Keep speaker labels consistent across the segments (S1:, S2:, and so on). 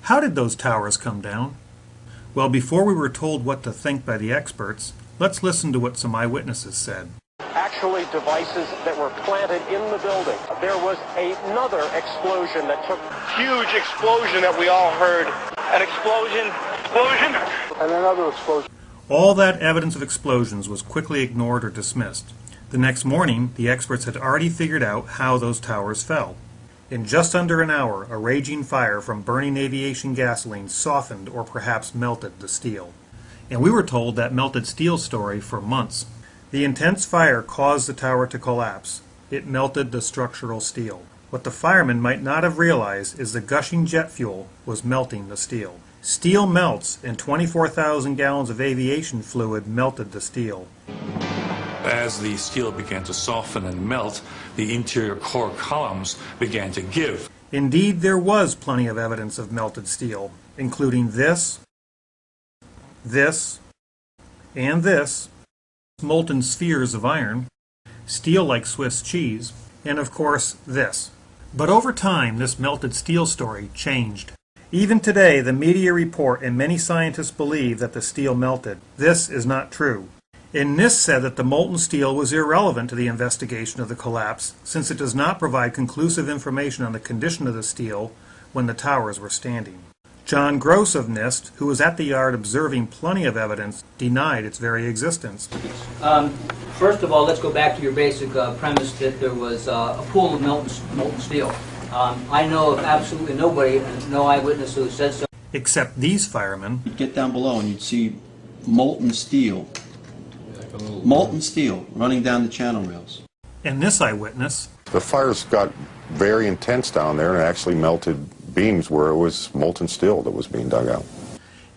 S1: How did those towers come down? Well, before we were told what to think by the experts, let's listen to what some eyewitnesses said.
S2: Actually, devices that were planted in the building. There was another explosion that took...
S3: Huge explosion that we all heard. An explosion,
S2: And another explosion.
S1: All that evidence of explosions was quickly ignored or dismissed. The next morning, the experts had already figured out how those towers fell. In just under an hour, a raging fire from burning aviation gasoline softened or perhaps melted the steel. And we were told that melted steel story for months. The intense fire caused the tower to collapse. It melted the structural steel. What the firemen might not have realized is the gushing jet fuel was melting the steel. Steel melts, and 24,000 gallons of aviation fluid melted the steel.
S4: As the steel began to soften and melt, the interior core columns began to give.
S1: Indeed, there was plenty of evidence of melted steel, including this, and this, molten spheres of iron, steel like Swiss cheese, and of course this. But over time, this melted steel story changed. Even today, the media report and many scientists believe that the steel melted. This is not true. And NIST said that the molten steel was irrelevant to the investigation of the collapse, since it does not provide conclusive information on the condition of the steel when the towers were standing. John Gross of NIST, who was at the yard observing plenty of evidence, denied its very existence.
S5: First of all, let's go back to your basic premise that there was a pool of molten steel. I know of absolutely nobody, no eyewitness who said so.
S1: Except these firemen.
S6: You'd get down below and you'd see molten steel running down the channel rails.
S1: And this eyewitness.
S7: The fires got very intense down there and actually melted beams where it was molten steel that was being dug out.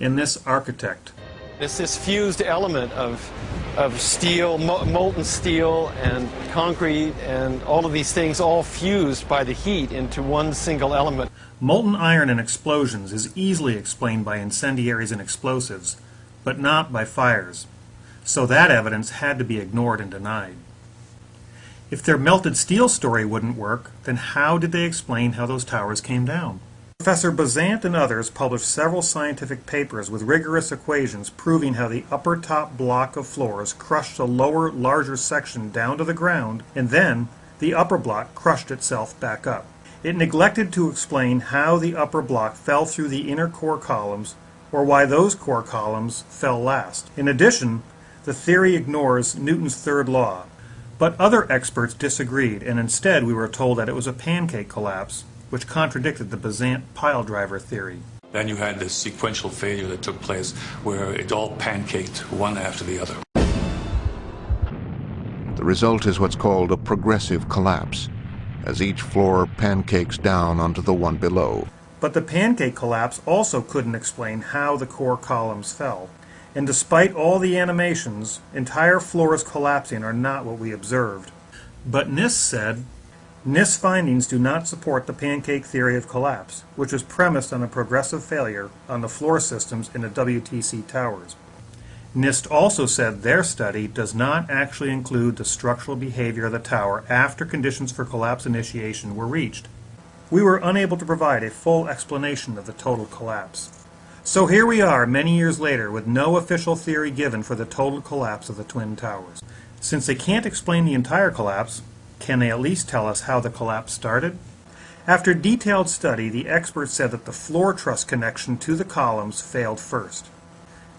S1: And this architect.
S8: It's this fused element of steel, molten steel and concrete and all of these things all fused by the heat into one single element.
S1: Molten iron in explosions is easily explained by incendiaries and explosives, but not by fires. So that evidence had to be ignored and denied. If their melted steel story wouldn't work, then how did they explain how those towers came down? Professor Bazant and others published several scientific papers with rigorous equations proving how the upper top block of floors crushed the lower, larger section down to the ground, and then the upper block crushed itself back up. It neglected to explain how the upper block fell through the inner core columns, or why those core columns fell last. In addition, the theory ignores Newton's third law. But other experts disagreed, and instead we were told that it was a pancake collapse, which contradicted the Bazant pile driver theory.
S4: Then you had this sequential failure that took place where it all pancaked one after the other.
S9: The result is what's called a progressive collapse, as each floor pancakes down onto the one below.
S1: But the pancake collapse also couldn't explain how the core columns fell. And despite all the animations, entire floors collapsing are not what we observed. But NIST said, NIST findings do not support the pancake theory of collapse, which was premised on a progressive failure on the floor systems in the WTC towers. NIST also said their study does not actually include the structural behavior of the tower after conditions for collapse initiation were reached. We were unable to provide a full explanation of the total collapse. So here we are many years later with no official theory given for the total collapse of the Twin Towers. Since they can't explain the entire collapse, can they at least tell us how the collapse started? After detailed study, the experts said that the floor truss connection to the columns failed first.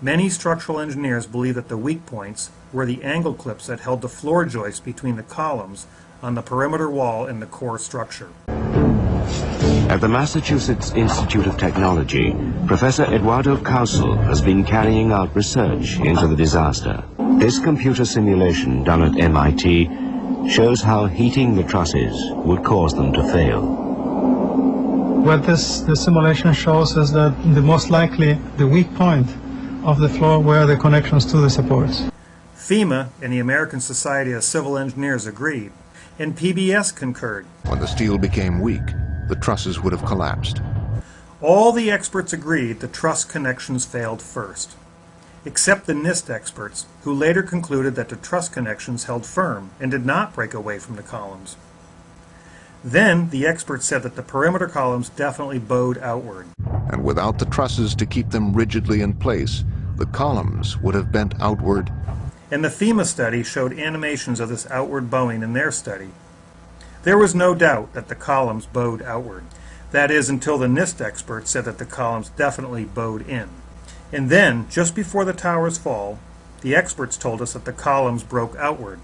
S1: Many structural engineers believe that the weak points were the angle clips that held the floor joists between the columns on the perimeter wall and the core structure.
S10: At the Massachusetts Institute of Technology, Professor Eduardo Causel has been carrying out research into the disaster. This computer simulation done at MIT shows how heating the trusses would cause them to fail.
S11: What the simulation shows is that the most likely the weak point of the floor were the connections to the supports.
S1: FEMA and the American Society of Civil Engineers agreed, and PBS concurred.
S9: When the steel became weak, the trusses would have collapsed.
S1: All the experts agreed the truss connections failed first, except the NIST experts, who later concluded that the truss connections held firm and did not break away from the columns. Then the experts said that the perimeter columns definitely bowed outward.
S9: and without the trusses to keep them rigidly in place, the columns would have bent outward.
S1: And the FEMA study showed animations of this outward bowing in their study. There was no doubt that the columns bowed outward. That is, until the NIST experts said that the columns definitely bowed in. And then, just before the tower's fall, the experts told us that the columns broke outward.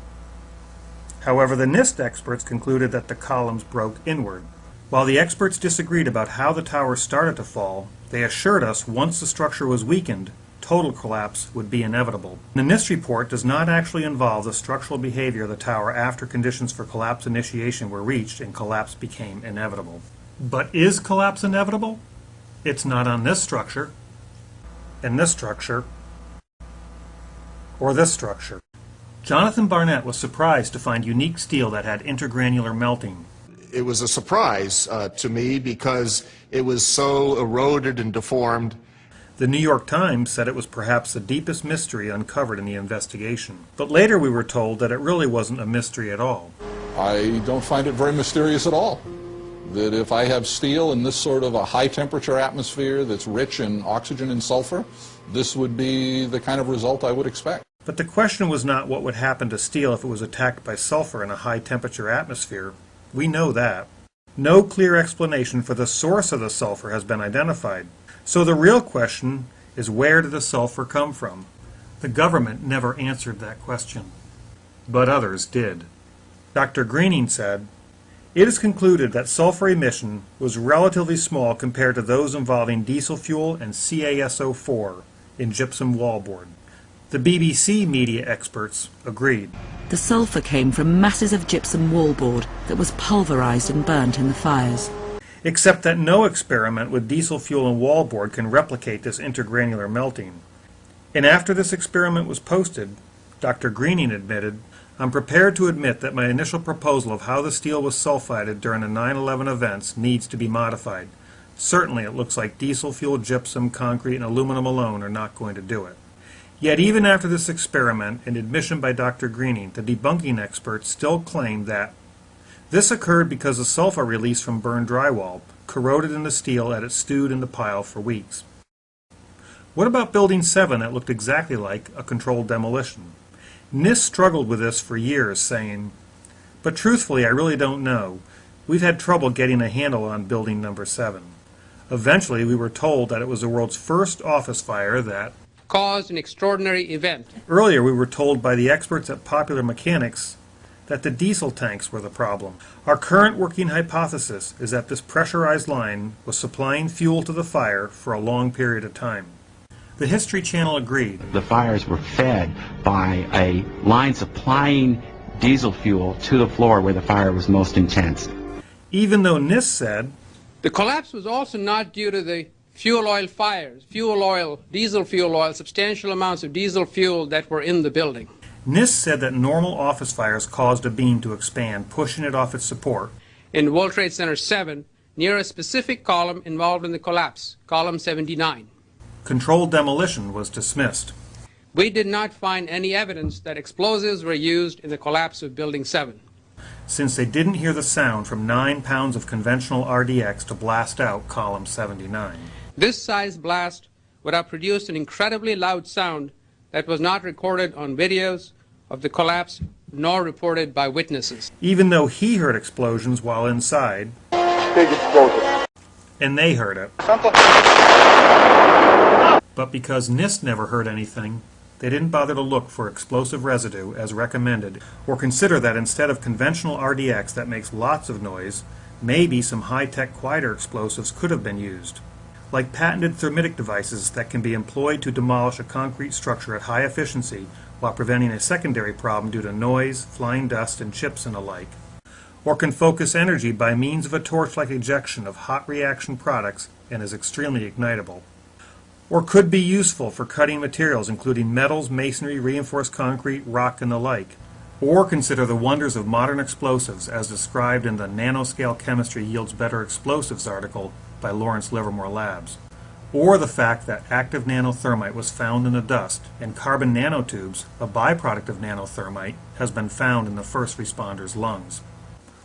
S1: However, the NIST experts concluded that the columns broke inward. While the experts disagreed about how the tower started to fall, they assured us once the structure was weakened, total collapse would be inevitable. The NIST report does not actually involve the structural behavior of the tower after conditions for collapse initiation were reached and collapse became inevitable. But is collapse inevitable? It's not on this structure, and this structure, or this structure. Jonathan Barnett was surprised to find unique steel that had intergranular melting.
S12: It was a surprise to me because it was so eroded and deformed.
S1: The New York Times said it was perhaps the deepest mystery uncovered in the investigation. But later we were told that it really wasn't a mystery at all.
S13: I don't find it very mysterious at all. That if I have steel in this sort of a high temperature atmosphere that's rich in oxygen and sulfur, this would be the kind of result I would expect.
S1: But the question was not what would happen to steel if it was attacked by sulfur in a high temperature atmosphere. We know that. No clear explanation for the source of the sulfur has been identified. So the real question is, where did the sulfur come from? The government never answered that question. But others did. Dr. Greening said, "It is concluded that sulfur emission was relatively small compared to those involving diesel fuel and CaSO4 in gypsum wallboard." The BBC media experts agreed.
S14: The sulfur came from masses of gypsum wallboard that was pulverized and burnt in the fires.
S1: Except that no experiment with diesel fuel and wallboard can replicate this intergranular melting. And after this experiment was posted, Dr. Greening admitted, "I'm prepared to admit that my initial proposal of how the steel was sulfided during the 9/11 events needs to be modified. Certainly it looks like diesel fuel, gypsum, concrete, and aluminum alone are not going to do it." Yet even after this experiment and admission by Dr. Greening, the debunking experts still claim that this occurred because the sulfur released from burned drywall corroded in the steel as it stewed in the pile for weeks. What about Building 7 that looked exactly like a controlled demolition? NIST struggled with this for years, saying, "But truthfully, I really don't know. We've had trouble getting a handle on Building Number 7. Eventually, we were told that it was the world's first office fire that
S15: caused an extraordinary event.
S1: Earlier, we were told by the experts at Popular Mechanics that the diesel tanks were the problem. Our current working hypothesis is that this pressurized line was supplying fuel to the fire for a long period of time." The History Channel agreed.
S16: The fires were fed by a line supplying diesel fuel to the floor where the fire was most intense.
S1: Even though NIST said
S15: the collapse was also not due to the fuel oil fires, diesel fuel oil, substantial amounts of diesel fuel that were in the building.
S1: NIST said that normal office fires caused a beam to expand, pushing it off its support.
S15: In World Trade Center 7, near a specific column involved in the collapse, column 79.
S1: Controlled demolition was dismissed.
S15: We did not find any evidence that explosives were used in the collapse of Building 7.
S1: Since they didn't hear the sound from 9 pounds of conventional RDX to blast out column 79.
S15: This size blast would have produced an incredibly loud sound that was not recorded on videos of the collapse nor reported by witnesses.
S1: Even though he heard explosions while inside,
S3: Big explosion.
S1: And they heard it. But because NIST never heard anything, they didn't bother to look for explosive residue as recommended, or consider that instead of conventional RDX that makes lots of noise, maybe some high-tech quieter explosives could have been used, like patented thermitic devices that can be employed to demolish a concrete structure at high efficiency while preventing a secondary problem due to noise, flying dust, and chips and the like, or can focus energy by means of a torch-like ejection of hot reaction products and is extremely ignitable, or could be useful for cutting materials including metals, masonry, reinforced concrete, rock, and the like, or consider the wonders of modern explosives as described in the Nanoscale Chemistry Yields Better Explosives article by Lawrence Livermore Labs, or the fact that active nanothermite was found in the dust and carbon nanotubes, a byproduct of nanothermite, has been found in the first responders' lungs.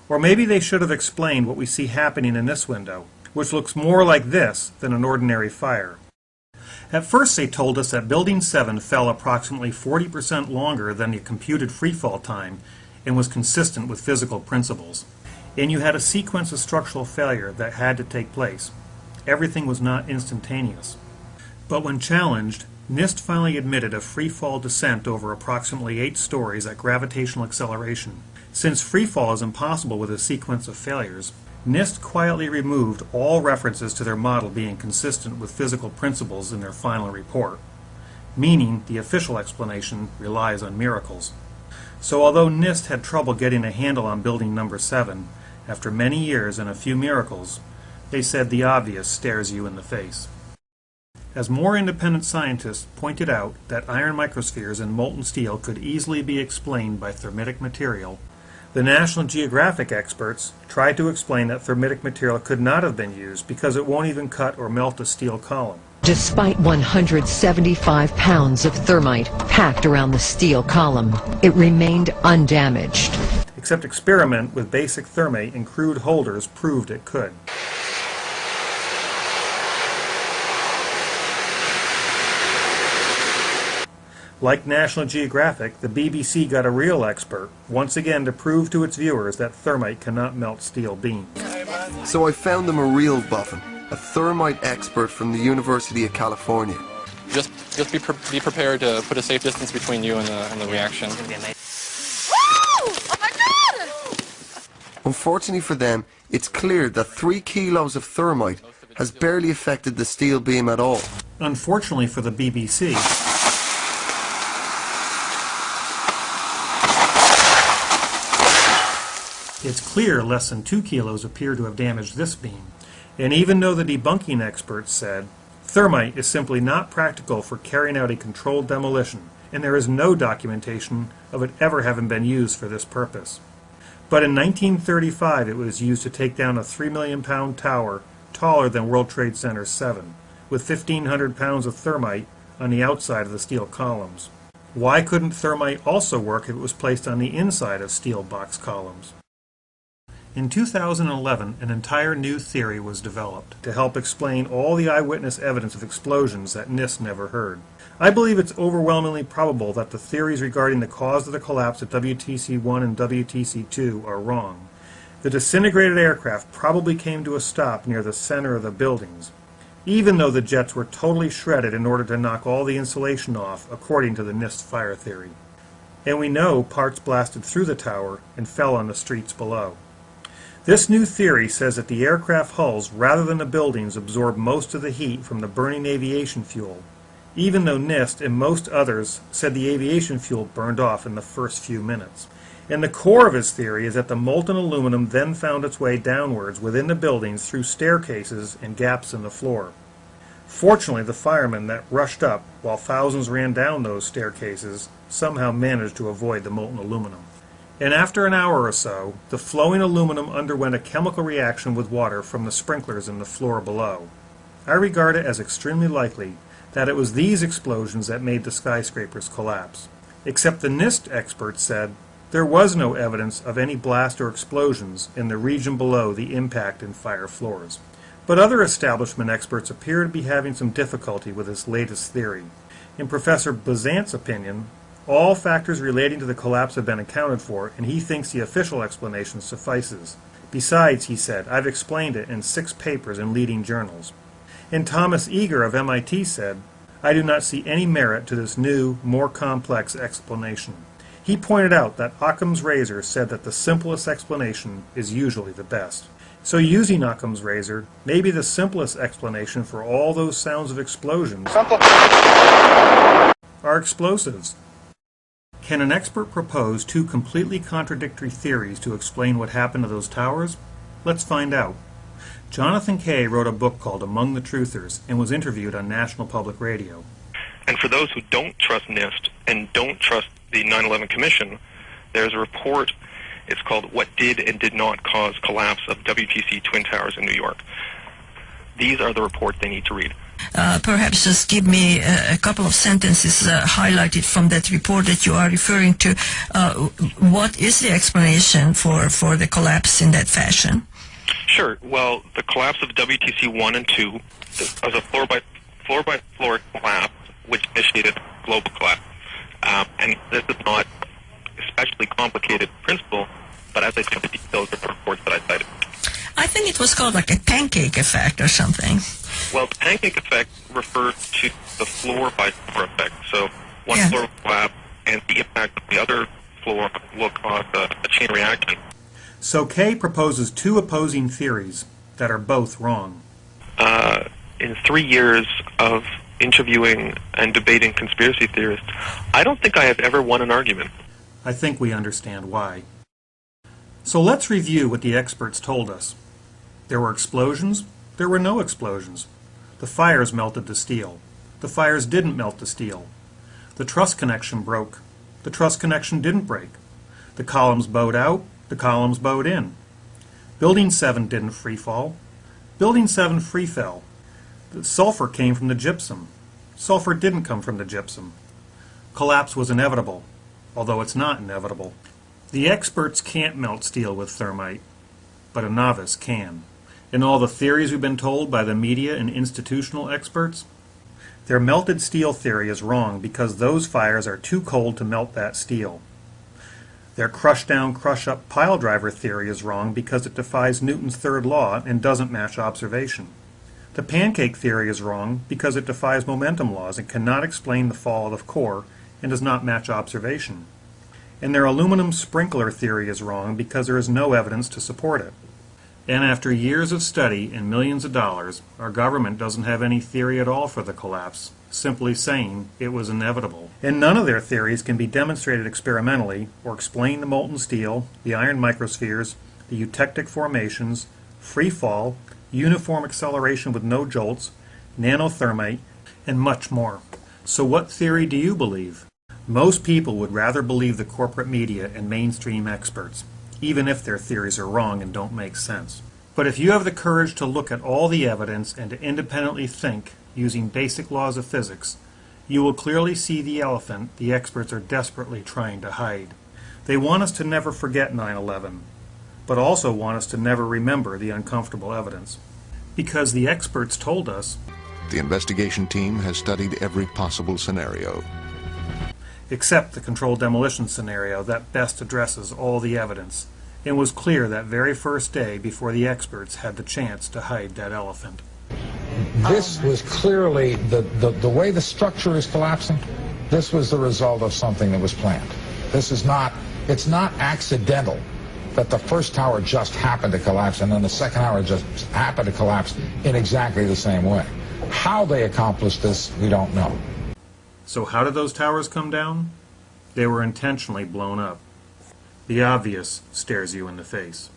S1: Or maybe they should have explained what we see happening in this window. which looks more like this than an ordinary fire. At first they told us that Building 7 fell approximately 40% longer than the computed freefall time and was consistent with physical principles. And you had a sequence of structural failure that had to take place. Everything was not instantaneous. But when challenged, NIST finally admitted a freefall descent over approximately 8 stories at gravitational acceleration. Since freefall is impossible with a sequence of failures, NIST quietly removed all references to their model being consistent with physical principles in their final report, meaning the official explanation relies on miracles. So although NIST had trouble getting a handle on building number 7, after many years and a few miracles, they said the obvious stares you in the face. As more independent scientists pointed out that iron microspheres in molten steel could easily be explained by thermitic material, the National Geographic experts tried to explain that thermitic material could not have been used because it won't even cut or melt a steel column.
S17: Despite 175 pounds of thermite packed around the steel column, it remained undamaged.
S1: Except experiment with basic thermate in crude holders proved it could. Like National Geographic, the BBC got a real expert, once again to prove to its viewers that thermite cannot melt steel beams.
S18: So I found them a real buffin, a thermite expert from the University of California.
S19: Just be prepared to put a safe distance between you and the reaction.
S20: Oh my God!
S18: Unfortunately for them, it's clear that 3 kilos of thermite has barely affected the steel beam at all.
S1: Unfortunately for the BBC, it's clear less than 2 kilos appear to have damaged this beam. And even though the debunking experts said, thermite is simply not practical for carrying out a controlled demolition, and there is no documentation of it ever having been used for this purpose. But in 1935 it was used to take down a 3 million pound tower taller than World Trade Center 7, with 1,500 pounds of thermite on the outside of the steel columns. Why couldn't thermite also work if it was placed on the inside of steel box columns? In 2011, an entire new theory was developed to help explain all the eyewitness evidence of explosions that NIST never heard. I believe it's overwhelmingly probable that the theories regarding the cause of the collapse at WTC-1 and WTC-2 are wrong. The disintegrated aircraft probably came to a stop near the center of the buildings, even though the jets were totally shredded in order to knock all the insulation off, according to the NIST fire theory. And we know parts blasted through the tower and fell on the streets below. This new theory says that the aircraft hulls rather than the buildings absorb most of the heat from the burning aviation fuel, even though NIST and most others said the aviation fuel burned off in the first few minutes. And the core of his theory is that the molten aluminum then found its way downwards within the buildings through staircases and gaps in the floor. Fortunately, the firemen that rushed up while thousands ran down those staircases somehow managed to avoid the molten aluminum. And after an hour or so, the flowing aluminum underwent a chemical reaction with water from the sprinklers in the floor below. I regard it as extremely likely that it was these explosions that made the skyscrapers collapse. Except the NIST experts said there was no evidence of any blast or explosions in the region below the impact and fire floors. But other establishment experts appear to be having some difficulty with this latest theory. In Professor Bazant's opinion, all factors relating to the collapse have been accounted for, and he thinks the official explanation suffices. Besides, he said, I've explained it in 6 papers in leading journals. And Thomas Eager of MIT said, I do not see any merit to this new, more complex explanation. He pointed out that Occam's razor said that the simplest explanation is usually the best. So using Occam's razor may be the simplest explanation for all those sounds of explosions are explosives. Can an expert propose 2 completely contradictory theories to explain what happened to those towers? Let's find out. Jonathan Kay wrote a book called Among the Truthers and was interviewed on National Public Radio.
S21: And for those who don't trust NIST and don't trust the 9/11 Commission, there's a report, it's called What Did and Did Not Cause Collapse of WTC Twin Towers in New York. These are the reports they need to read.
S22: Perhaps just give me a couple of sentences highlighted from that report that you are referring to. What is the explanation for the collapse in that fashion?
S21: Sure. Sure. Well, the collapse of WTC 1 and 2 was a floor-by-floor collapse, which initiated global collapse. And this is not especially complicated principle, but as I said, the details of the reports that I cited.
S22: I think it was called like a pancake effect or something.
S21: Well, the pancake effect refers to the floor-by-floor effect. So one floor will collapse, and the impact of the other floor will cause a chain reaction.
S1: So Kay proposes two opposing theories that are both wrong.
S21: In 3 years of interviewing and debating conspiracy theorists, I don't think I have ever won an argument.
S1: I think we understand why. So let's review what the experts told us. There were explosions, there were no explosions. The fires melted the steel. The fires didn't melt the steel. The truss connection broke. The truss connection didn't break. The columns bowed out. The columns bowed in. Building 7 didn't free fall. Building 7 free fell. The sulfur came from the gypsum. Sulfur didn't come from the gypsum. Collapse was inevitable, although it's not inevitable. The experts can't melt steel with thermite, but a novice can. In all the theories we've been told by the media and institutional experts, their melted steel theory is wrong because those fires are too cold to melt that steel. Their crush-down, crush-up pile driver theory is wrong because it defies Newton's third law and doesn't match observation. The pancake theory is wrong because it defies momentum laws and cannot explain the fall of the core and does not match observation. And their aluminum sprinkler theory is wrong because there is no evidence to support it. And after years of study and millions of dollars, our government doesn't have any theory at all for the collapse, simply saying it was inevitable. And none of their theories can be demonstrated experimentally or explain the molten steel, the iron microspheres, the eutectic formations, free fall, uniform acceleration with no jolts, nanothermite, and much more. So what theory do you believe? Most people would rather believe the corporate media and mainstream experts, even if their theories are wrong and don't make sense. But if you have the courage to look at all the evidence and to independently think using basic laws of physics, you will clearly see the elephant the experts are desperately trying to hide. They want us to never forget 9/11, but also want us to never remember the uncomfortable evidence. Because the experts told us,
S9: the investigation team has studied every possible scenario,
S1: except the controlled demolition scenario that best addresses all the evidence, and was clear that very first day before the experts had the chance to hide that elephant.
S2: This was clearly, the way the structure is collapsing, this was the result of something that was planned. This is not, it's not accidental that the first tower just happened to collapse and then the second tower just happened to collapse in exactly the same way. How they accomplished this, we don't know.
S1: So how did those towers come down? They were intentionally blown up. The obvious stares you in the face.